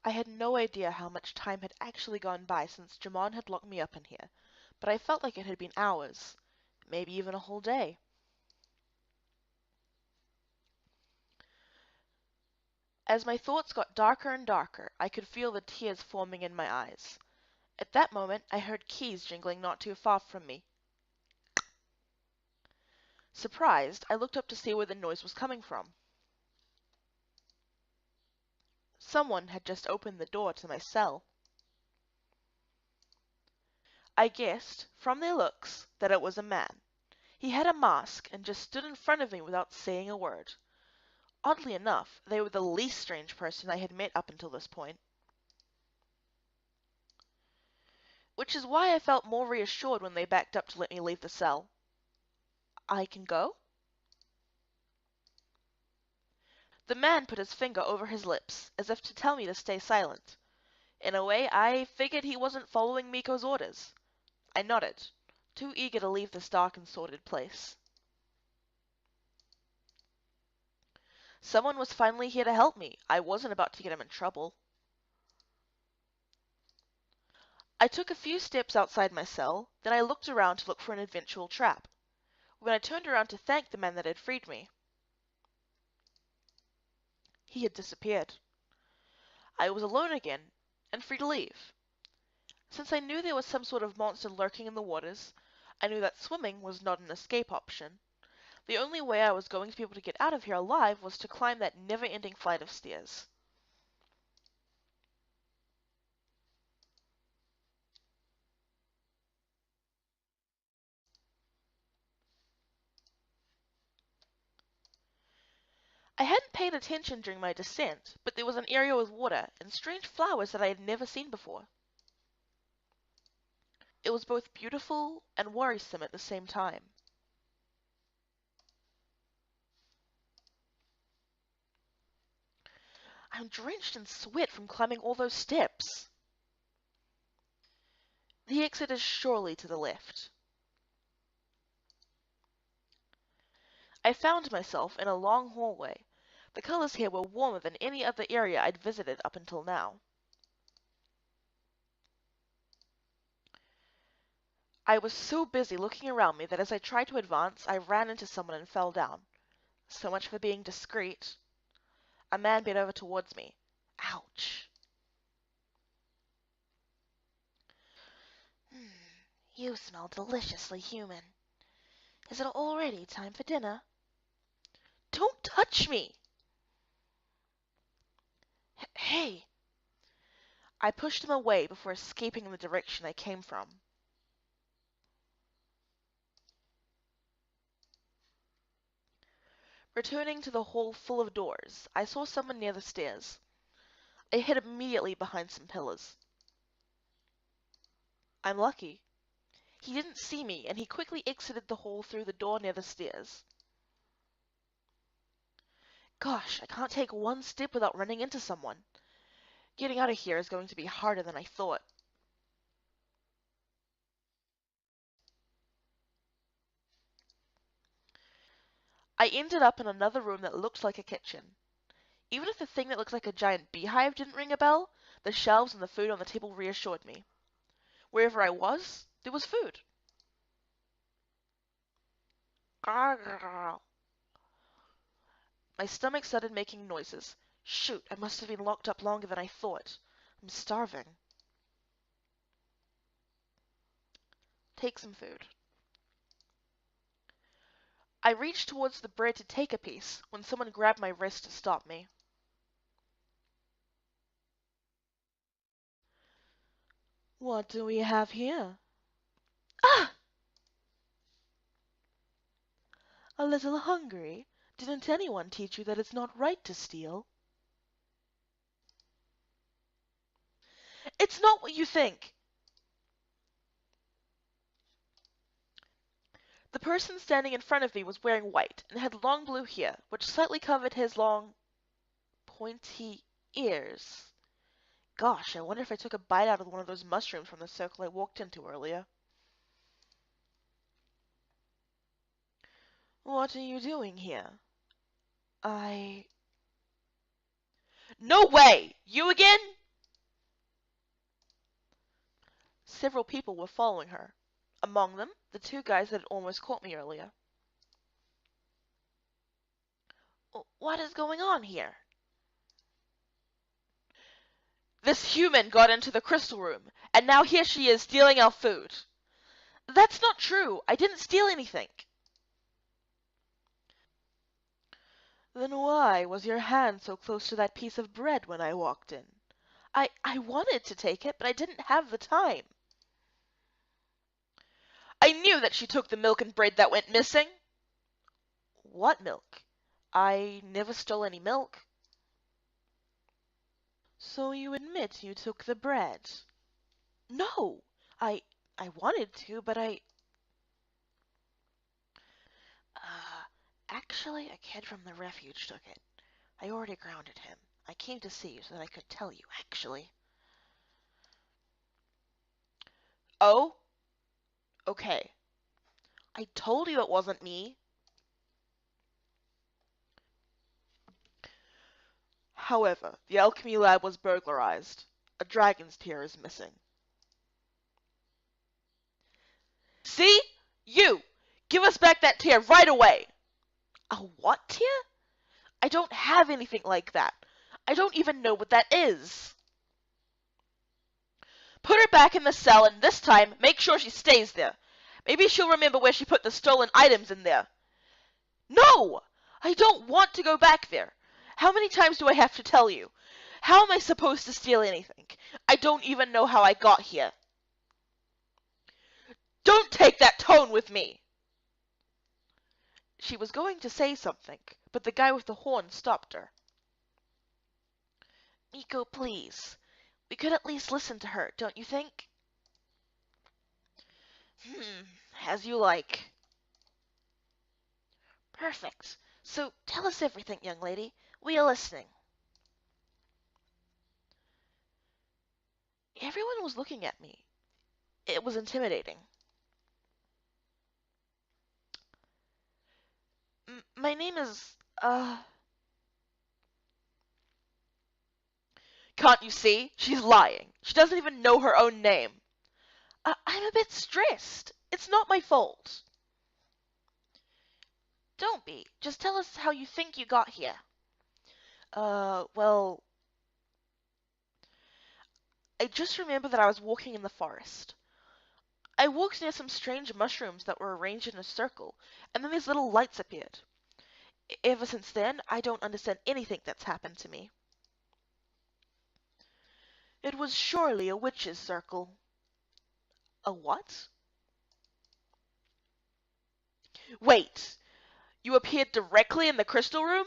I had no idea how much time had actually gone by since Jamon had locked me up in here, but I felt like it had been hours, maybe even a whole day. As my thoughts got darker and darker, I could feel the tears forming in my eyes. At that moment, I heard keys jingling not too far from me. Surprised, I looked up to see where the noise was coming from. Someone had just opened the door to my cell. I guessed, from their looks, that it was a man. He had a mask and just stood in front of me without saying a word. Oddly enough, they were the least strange person I had met up until this point. Which is why I felt more reassured when they backed up to let me leave the cell. I can go? The man put his finger over his lips, as if to tell me to stay silent. In a way, I figured he wasn't following Miko's orders. I nodded, too eager to leave this dark and sordid place. Someone was finally here to help me. I wasn't about to get him in trouble. I took a few steps outside my cell, then I looked around to look for an eventual trap. When I turned around to thank the man that had freed me, he had disappeared. I was alone again, and free to leave. Since I knew there was some sort of monster lurking in the waters, I knew that swimming was not an escape option. The only way I was going to be able to get out of here alive was to climb that never-ending flight of stairs. I hadn't paid attention during my descent, but there was an area with water and strange flowers that I had never seen before. It was both beautiful and worrisome at the same time. I'm drenched in sweat from climbing all those steps. The exit is surely to the left. I found myself in a long hallway. The colors here were warmer than any other area I'd visited up until now. I was so busy looking around me that as I tried to advance, I ran into someone and fell down. So much for being discreet. A man bent over towards me. Ouch. Hmm, you smell deliciously human. Is it already time for dinner? Don't touch me! Hey! I pushed him away before escaping in the direction I came from. Returning to the hall full of doors, I saw someone near the stairs. I hid immediately behind some pillars. I'm lucky. He didn't see me, and he quickly exited the hall through the door near the stairs. Gosh, I can't take one step without running into someone. Getting out of here is going to be harder than I thought. I ended up in another room that looked like a kitchen. Even if the thing that looked like a giant beehive didn't ring a bell, the shelves and the food on the table reassured me. Wherever I was, there was food. My stomach started making noises. Shoot, I must have been locked up longer than I thought. I'm starving. Take some food. I reached towards the bread to take a piece when someone grabbed my wrist to stop me. What do we have here? Ah! A little hungry? Didn't anyone teach you that it's not right to steal? It's not what you think! The person standing in front of me was wearing white and had long blue hair, which slightly covered his long, pointy ears. Gosh, I wonder if I took a bite out of one of those mushrooms from the circle I walked into earlier. What are you doing here? I... No way! You again? several people were following her. Among them, the two guys that had almost caught me earlier. What is going on here? This human got into the crystal room, and now here she is stealing our food. That's not true. I didn't steal anything. Then why was your hand so close to that piece of bread when I walked in? I wanted to take it, but I didn't have the time. I knew that she took the milk and bread that went missing. What milk? I never stole any milk. So you admit you took the bread? No, I I wanted to, but uh, actually, a kid from the refuge took it. I already grounded him. I came to see you so that I could tell you, actually. Oh? Okay. I told you it wasn't me. However, the alchemy lab was burglarized. A dragon's tear is missing. See? You! Give us back that tear right away! A what tear? I don't have anything like that. I don't even know what that is. Put her back in the cell, and this time, make sure she stays there. Maybe she'll remember where she put the stolen items in there. No! I don't want to go back there. How many times do I have to tell you? How am I supposed to steal anything? I don't even know how I got here. Don't take that tone with me! She was going to say something, but the guy with the horn stopped her. Miko, please. We could at least listen to her, don't you think? As you like. Perfect. So tell us everything, young lady. We are listening. Everyone was looking at me. It was intimidating. My name is, Can't you see? She's lying. She doesn't even know her own name. I'm a bit stressed. It's not my fault. Don't be. Just tell us how you think you got here. Well, I just remember that I was walking in the forest. I walked near some strange mushrooms that were arranged in a circle, and then these little lights appeared. Ever since then, I don't understand anything that's happened to me. It was surely a witch's circle. A what? Wait, you appeared directly in the crystal room?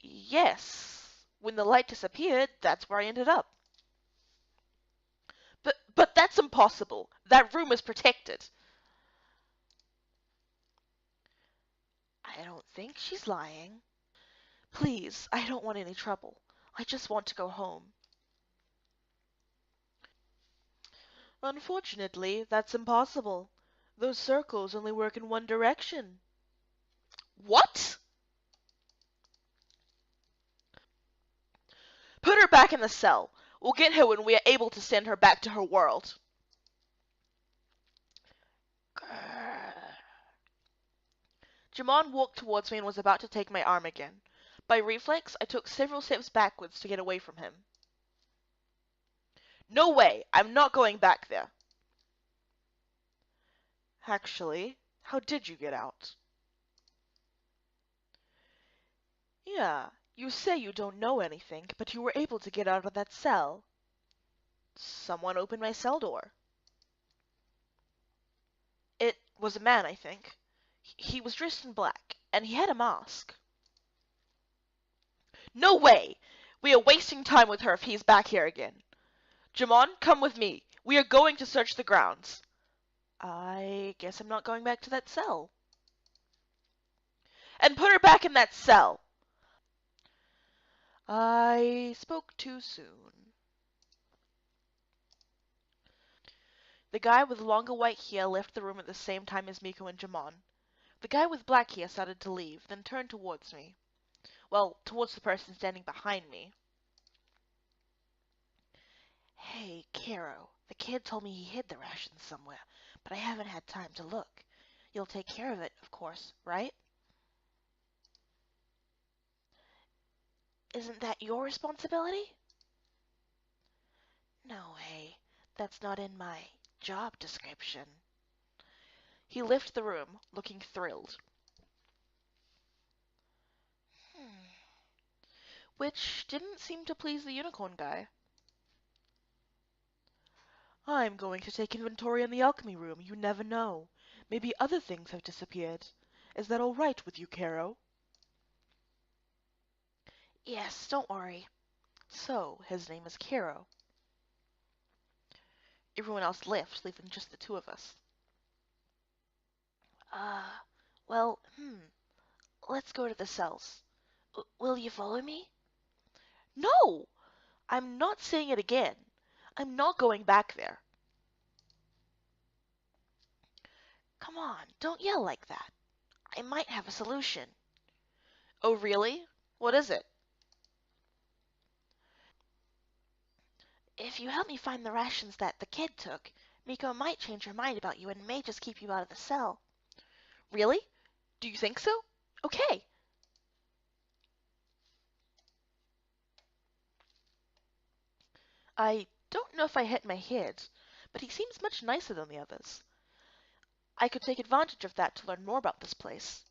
Yes. When the light disappeared, that's where I ended up. But that's impossible. That room is protected. I don't think she's lying. Please, I don't want any trouble. I just want to go home. Unfortunately, that's impossible. Those circles only work in one direction. What? Put her back in the cell. We'll get her when we are able to send her back to her world. Jamon walked towards me and was about to take my arm again. By reflex, I took several steps backwards to get away from him. No way! I'm not going back there. Actually, how did you get out? Yeah, you say you don't know anything, but you were able to get out of that cell. Someone opened my cell door. It was a man, I think. He was dressed in black, and he had a mask. No way! We are wasting time with her if he's back here again. Jamon, come with me. We are going to search the grounds. I guess I'm not going back to that cell. And put her back in that cell. I spoke too soon. The guy with longer white hair left the room at the same time as Miko and Jamon. The guy with black hair started to leave, then turned towards me. Well, towards the person standing behind me. Hey, Caro, The kid told me he hid the rations somewhere, but I haven't had time to look. You'll take care of it, of course, right? Isn't that your responsibility? No way. That's not in my job description. He left the room, looking thrilled. Hmm. Which didn't seem to please the unicorn guy. I'm going to take inventory in the alchemy room. You never know. Maybe other things have disappeared. Is that all right with you, Caro? Yes, don't worry. So, his name is Caro. Everyone else left, leaving just the two of us. Uh, well, let's go to the cells. Will you follow me? No! I'm not saying it again. I'm not going back there. Come on, don't yell like that. I might have a solution. Oh, really? What is it? If you help me find the rations that the kid took, Miko might change her mind about you and may just keep you out of the cell. Really? Do you think so? Okay. I don't know if I hit my head, but he seems much nicer than the others. I could take advantage of that to learn more about this place.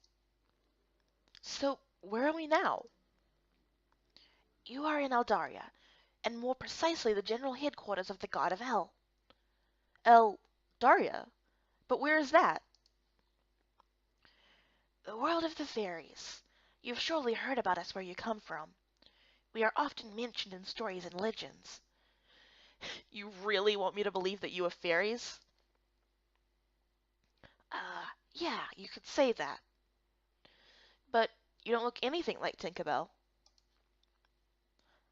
So, where are we now? You are in Eldarya, and more precisely the general headquarters of the God of Hell. Eldarya? But where is that? The world of the fairies. You've surely heard about us where you come from. We are often mentioned in stories and legends. You really want me to believe that you have fairies? Yeah, you could say that. But you don't look anything like Tinkerbell.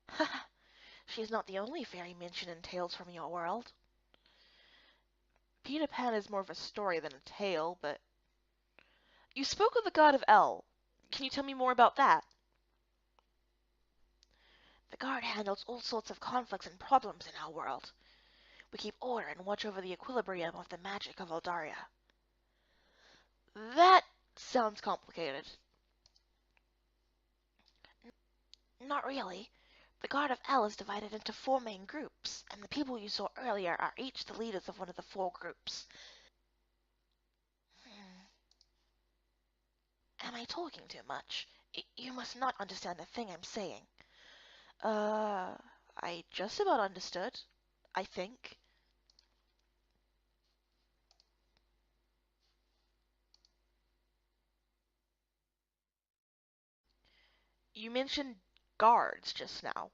Haha, she's not the only fairy mentioned in tales from your world. Peter Pan is more of a story than a tale, but... You spoke of the god of El. Can you tell me more about that? The guard handles all sorts of conflicts and problems in our world. We keep order and watch over the equilibrium of the magic of Eldarya. That sounds complicated. Not really. The Guard of El is divided into four main groups, and the people you saw earlier are each the leaders of one of the four groups. Hmm. Am I talking too much? You must not understand a thing I'm saying. Uh, I just about understood. I think. You mentioned guards just now.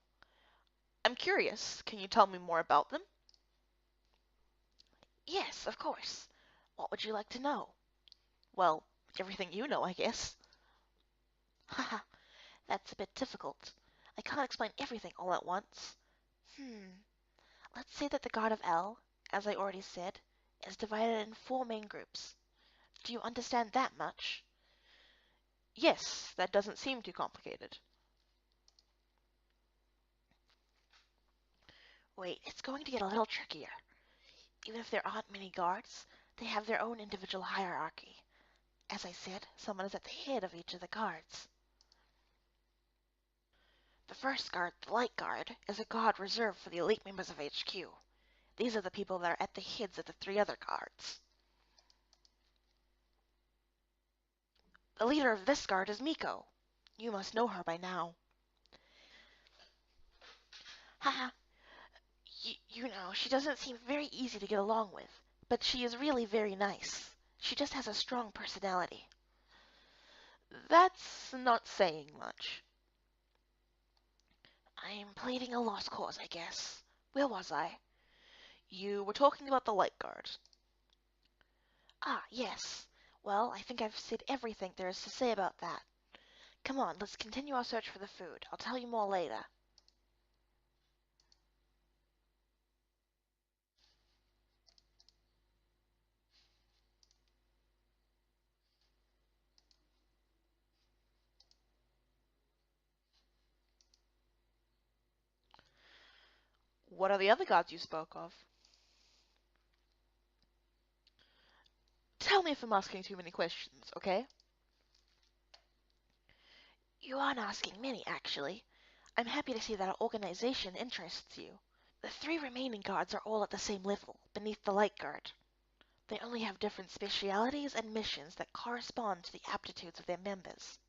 I'm curious. Can you tell me more about them? Yes, of course. What would you like to know? Well, everything you know, I guess. Haha, that's a bit difficult. I can't explain everything all at once. Hmm. Let's say that the God of El, as I already said, is divided in four main groups. Do you understand that much? Yes, that doesn't seem too complicated. Wait, it's going to get a little trickier. Even if there aren't many guards, they have their own individual hierarchy. As I said, someone is at the head of each of the guards. The first guard, the Light Guard, is a guard reserved for the elite members of HQ. These are the people that are at the heads of the three other guards. The leader of this guard is Miko. You must know her by now. Haha, you know, she doesn't seem very easy to get along with, but she is really very nice. She just has a strong personality. That's not saying much. I'm pleading a lost cause, I guess. Where was I? You were talking about the light guard. Ah, yes. Well, I think I've said everything there is to say about that. Come on, let's continue our search for the food. I'll tell you more later. What are the other gods you spoke of? Tell me if I'm asking too many questions, okay? You aren't asking many, actually. I'm happy to see that our organization interests you. The three remaining guards are all at the same level, beneath the light guard. They only have different specialities and missions that correspond to the aptitudes of their members.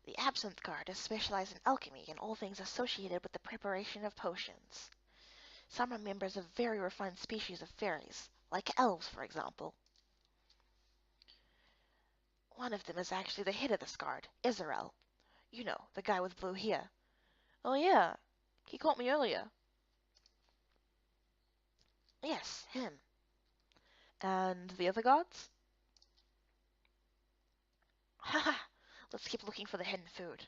The absinthe guard is specialized in alchemy and all things associated with the preparation of potions. Some are members of very refined species of fairies, like elves, for example. One of them is actually the head of this guard, Israel. You know, the guy with blue hair. Oh yeah, he caught me earlier. Yes, him. And the other guards? Haha, let's keep looking for the hidden food.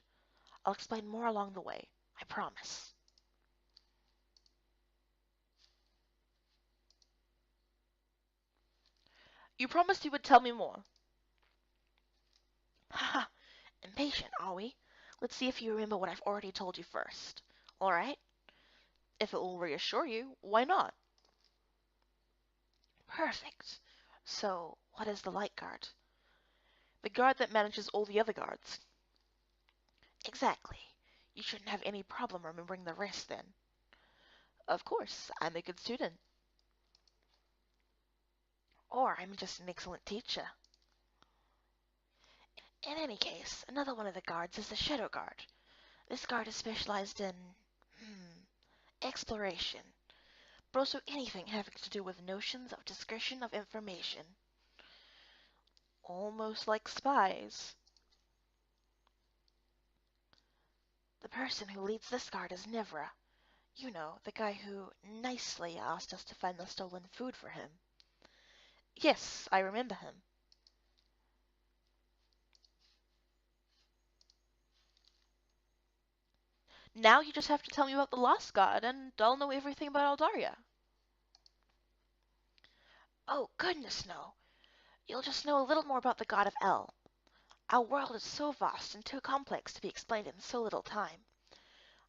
I'll explain more along the way, I promise. You promised you would tell me more. Haha, impatient, are we? Let's see if you remember what I've already told you first. Alright? If it will reassure you, why not? Perfect. So, what is the light guard? The guard that manages all the other guards. Exactly. You shouldn't have any problem remembering the rest then. Of course, I'm a good student. Or I'm just an excellent teacher. In any case, another one of the guards is the Shadow Guard. This guard is specialized in, exploration, but also anything having to do with notions of discretion of information. Almost like spies. The person who leads this guard is Nevra. You know, the guy who nicely asked us to find the stolen food for him. Yes, I remember him. Now you just have to tell me about the Lost God, and I'll know everything about Eldarya. Oh, goodness, no. You'll just know a little more about the god of El. Our world is so vast and too complex to be explained in so little time.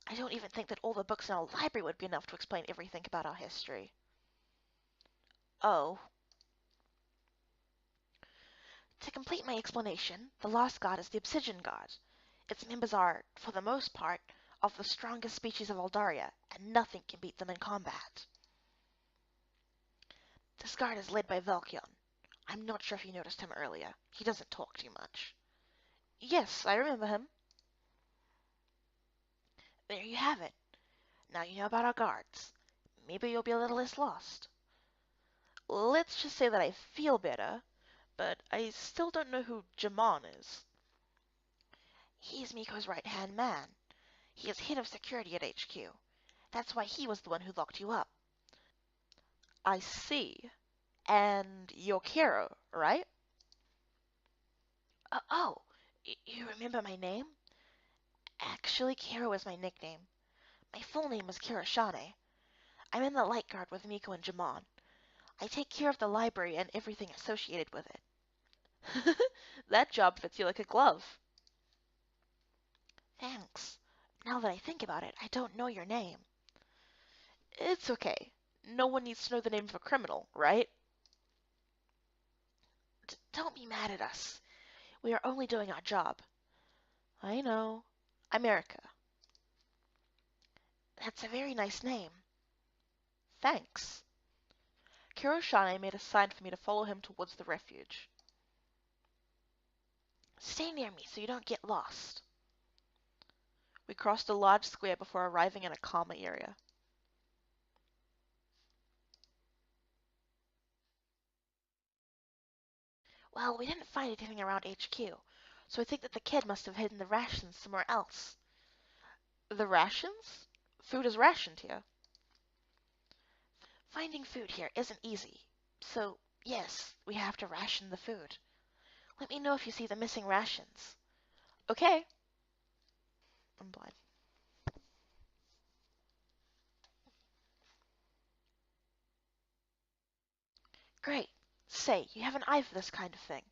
I don't even think that all the books in our library would be enough to explain everything about our history. Oh, To complete my explanation, the Lost God is the Obsidian God. Its members are, for the most part, of the strongest species of Eldarya, and nothing can beat them in combat. This guard is led by Velkion. I'm not sure if you noticed him earlier. He doesn't talk too much. yes, I remember him. There you have it. Now you know about our guards. Maybe you'll be a little less lost. Let's just say that I feel better, but I still don't know who Jamon is. He's Miko's right-hand man. He is head of security at HQ. That's why he was the one who locked you up. I see. And you're Kero, right? Oh, you remember my name? Actually, Kiro is my nickname. My full name is Kira Shane. I'm in the Light Guard with Miko and Jamon. I take care of the library and everything associated with it. That job fits you like a glove. Thanks. Now that I think about it, I don't know your name. It's okay. No one needs to know the name of a criminal, right? Don't be mad at us. We are only doing our job. I know. I'm Erica. That's a very nice name. Thanks. Kiroshane made a sign for me to follow him towards the refuge. Stay near me so you don't get lost. We crossed a large square before arriving in a calmer area. Well, we didn't find anything around HQ, so I think that the kid must have hidden the rations somewhere else. The rations? Food is rationed here. Finding food here isn't easy, so yes, we have to ration the food. Let me know if you see the missing rations. Okay. I'm blind. Great. Say, you have an eye for this kind of thing.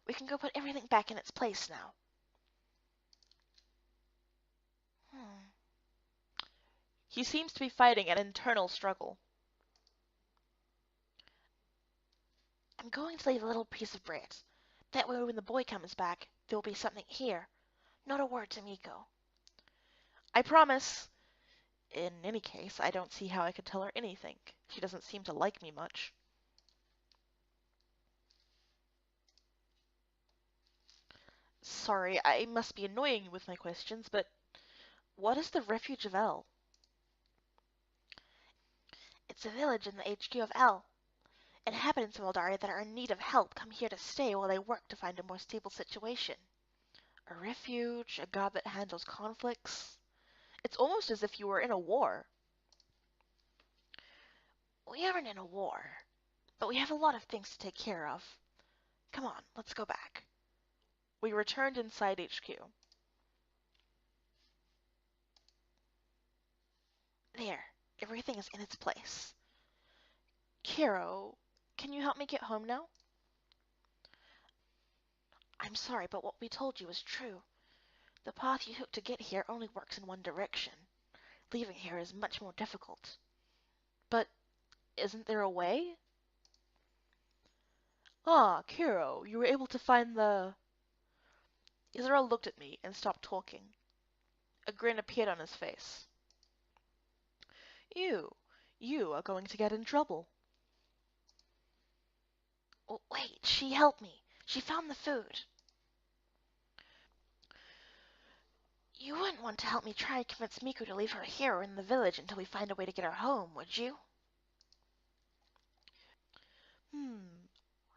We can go put everything back in its place now. Hmm. He seems to be fighting an internal struggle. I'm going to leave a little piece of bread. That way when the boy comes back, there will be something here. Not a word to Miko. I promise. In any case, I don't see how I could tell her anything. She doesn't seem to like me much. Sorry, I must be annoying you with my questions, but what is the Refuge of El? It's a village in the HQ of L. Inhabitants of Eldarya that are in need of help come here to stay while they work to find a more stable situation. A refuge, a god that handles conflicts. It's almost as if you were in a war. We aren't in a war, but we have a lot of things to take care of. Come on, let's go back. We returned inside HQ. There, everything is in its place. Kiro, can you help me get home now? I'm sorry, but what we told you is true. The path you took to get here only works in one direction. Leaving here is much more difficult. But isn't there a way? Ah, Kiro, you were able to find the... Israel looked at me and stopped talking. A grin appeared on his face. You are going to get in trouble. Oh, wait, she helped me. She found the food. You wouldn't want to help me try and convince Miko to leave her here or in the village until we find a way to get her home, would you?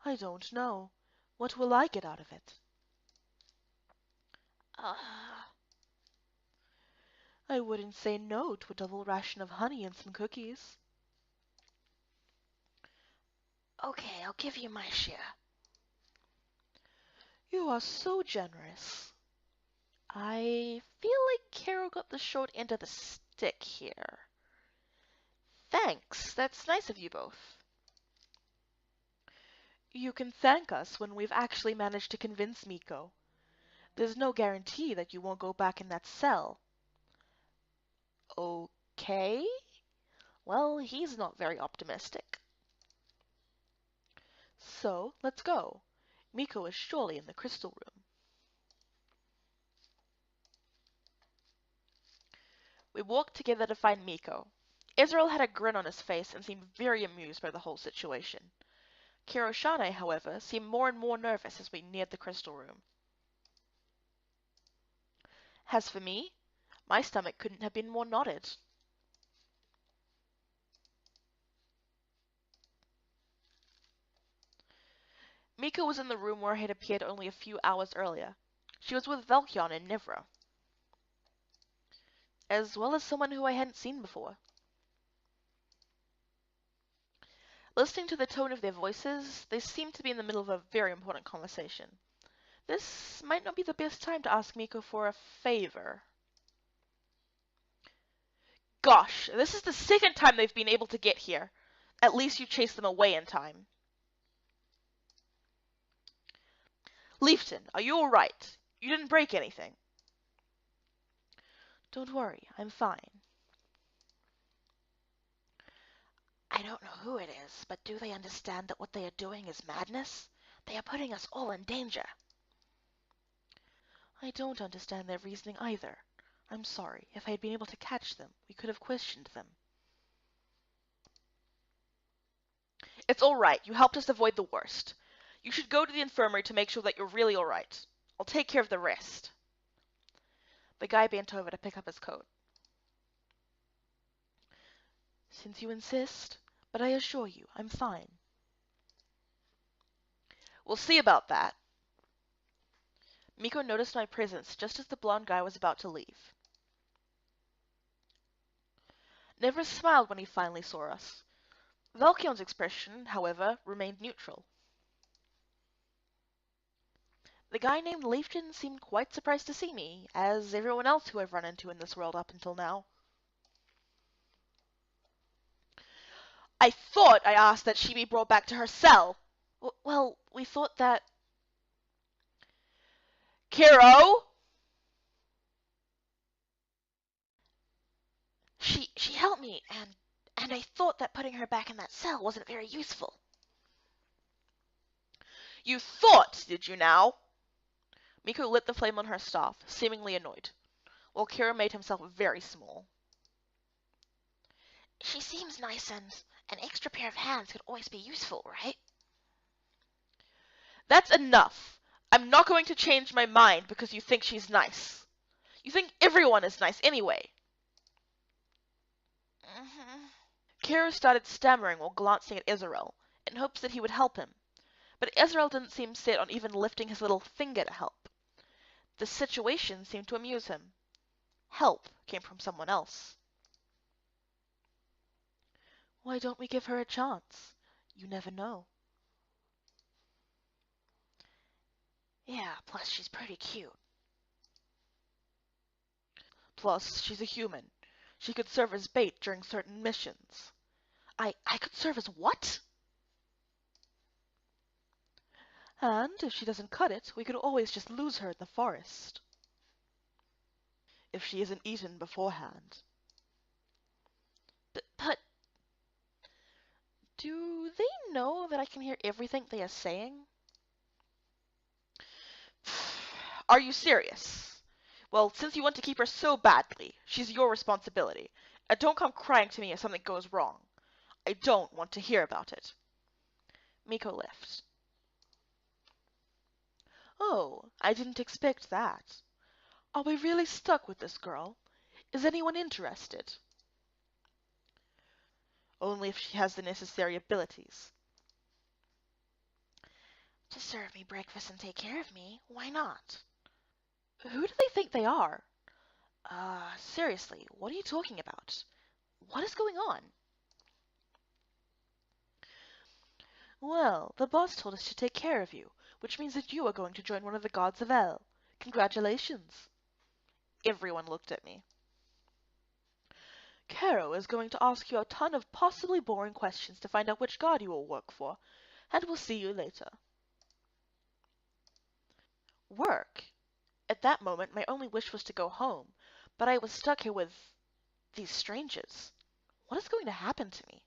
I don't know. What will I get out of it? Uh, I wouldn't say no to a double ration of honey and some cookies. okay, I'll give you my share. You are so generous. I feel like Carol got the short end of the stick here. Thanks, that's nice of you both. You can thank us when we've actually managed to convince Miko. There's no guarantee that you won't go back in that cell. Okay? Well, he's not very optimistic. So, let's go. Miko is surely in the crystal room. We walked together to find Miko. Israel had a grin on his face and seemed very amused by the whole situation. Kiroshane, however, seemed more and more nervous as we neared the crystal room. As for me, my stomach couldn't have been more knotted. Miko was in the room where I had appeared only a few hours earlier. She was with Velkion and Nivra, as well as someone who I hadn't seen before. Listening to the tone of their voices, they seemed to be in the middle of a very important conversation. This might not be the best time to ask Miko for a favor. Gosh, this is the second time they've been able to get here. At least you chased them away in time. Leafton, are you alright? You didn't break anything. Don't worry, I'm fine. I don't know who it is, but do they understand that what they are doing is madness? They are putting us all in danger. I don't understand their reasoning either. I'm sorry. If I had been able to catch them, we could have questioned them. It's all right. You helped us avoid the worst. You should go to the infirmary to make sure that you're really all right. I'll take care of the rest. The guy bent over to pick up his coat. Since you insist, but I assure you, I'm fine. We'll see about that. Miko noticed my presence just as the blonde guy was about to leave. Never smiled when he finally saw us. Valkion's expression, however, remained neutral. The guy named Leafton seemed quite surprised to see me, as everyone else who I've run into in this world up until now. I thought I asked that she be brought back to her cell. Well, we thought that... Kiro! She helped me, and I thought that putting her back in that cell wasn't very useful. You thought, did you now? Miko lit the flame on her staff, seemingly annoyed, while Kira made himself very small. She seems nice, and an extra pair of hands could always be useful, right? That's enough. I'm not going to change my mind because you think she's nice. You think everyone is nice anyway. Mm-hmm. Kira started stammering while glancing at Ezreal, in hopes that he would help him. But Ezreal didn't seem set on even lifting his little finger to help. The situation seemed to amuse him. Help came from someone else. Why don't we give her a chance? You never know. Yeah, plus she's pretty cute. Plus, she's a human. She could serve as bait during certain missions. I could serve as what? And if she doesn't cut it, we could always just lose her in the forest. If she isn't eaten beforehand. But Do they know that I can hear everything they are saying? Are you serious? Well, since you want to keep her so badly, she's your responsibility. And don't come crying to me if something goes wrong. I don't want to hear about it. Miko left. Oh, I didn't expect that. Are we really stuck with this girl? Is anyone interested? Only if she has the necessary abilities. to serve me breakfast and take care of me, why not? Who do they think they are? Seriously, what are you talking about? What is going on? Well, the boss told us to take care of you, which means that you are going to join one of the gods of El. Congratulations. Everyone looked at me. Caro is going to ask you a ton of possibly boring questions to find out which god you will work for, and we'll see you later. Work? At that moment, my only wish was to go home, but I was stuck here with these strangers. What is going to happen to me?